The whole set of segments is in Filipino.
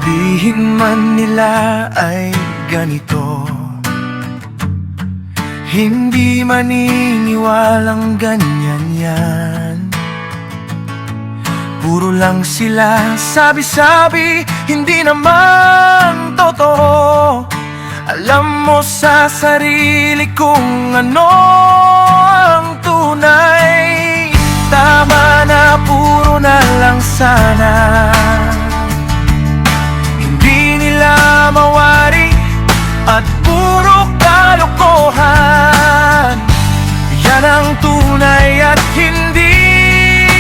Sabihin man nila ay ganito, hindi maniniwalang ganyan yan. Puro lang sila sabi-sabi, hindi naman totoo. Alam mo sa sarili kung ano ang tunay. Tama na, puro na lang sana. Hindi nila mawari at puro kalokohan. Yan ang tunay at hindi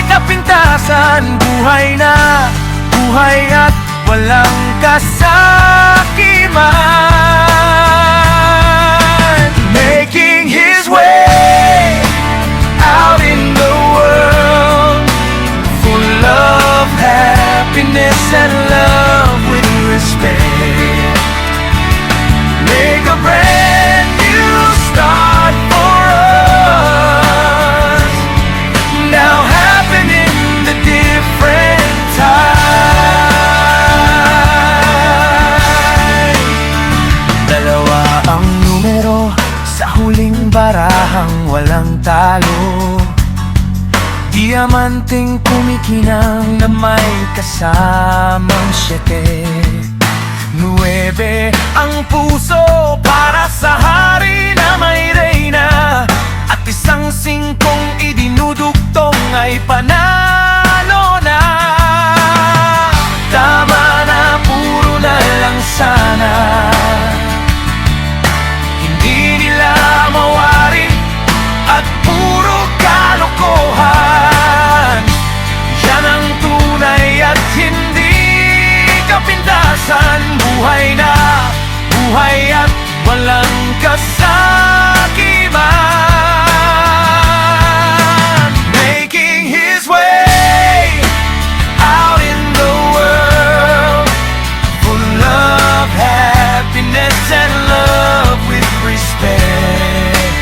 kapintasan. Buhay na, buhay at walang kasakiman. Making his way out in the world, full of happiness and love with respect. Make a brand new start for us, now happening the different time. Dalawa ang numero sa huling barahang walang talo. Diamanting kumikinang na may kasamang 7. 9 ang puso para sa hari na may reyna, at isang 5 idinudugtong ay panalo na. Tama na, puro na lang sana. Hindi nila mawari at puro kalokohan. Yan ang tunay at hindi kapintasan. Buhay na, buhay at walang kasakiman. Making his way out in the world, full of happiness and love with respect.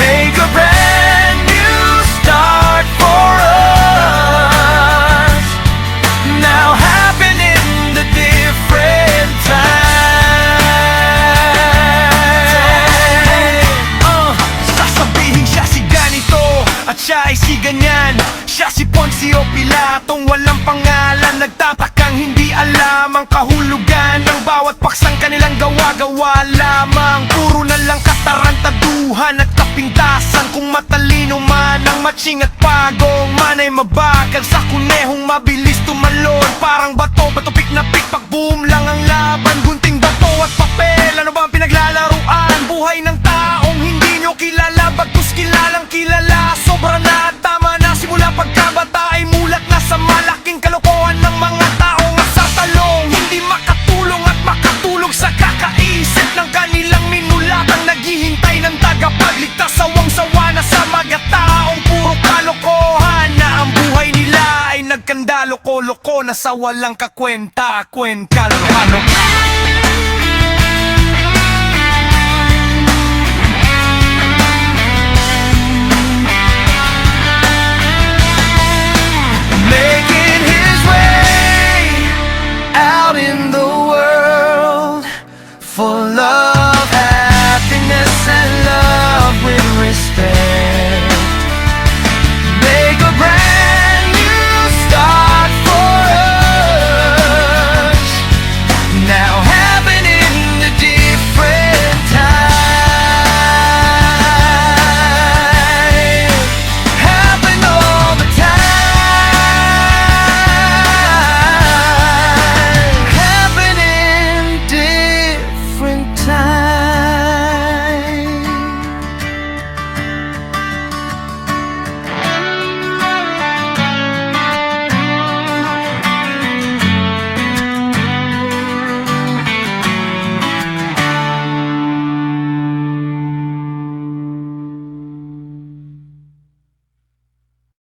Make a brand new start for us, now happening the different time. Sasabihin siya si ganito at siya ay si ganyan. Siya si Poncio Pilatong walang pangalan, nagtatakang hindi alam ang kahulugan ng bawat paksang kanilang gawa-gawa lamang. Puro na lang katarantaduhan at kapintasan. Kung matalino man ang matching at pagong, man ay mabagal sa kunehong mabilis tumalon. Parang bato, bato-pik na pik, pag boom lang ang laban. Gunting bato at papel, ano ba ang pinaglalaruan? Buhay ng taong hindi nyo kilala, bagkus kilalang kilala. Sobra na at tama na, simula pagkabata ay mulat na sa malaking kalokohan ng mga taong nasa talong. Hindi makatulong at makatulog sa kakaisip ng kanilang minulatang naghihintay ng tagapagligtas. Sawang-sawa na sa mga taong puro kalokohan, na ang buhay nila ay nagkandalo-koloko na sa walang kakwenta-kwenta. Halo-halo.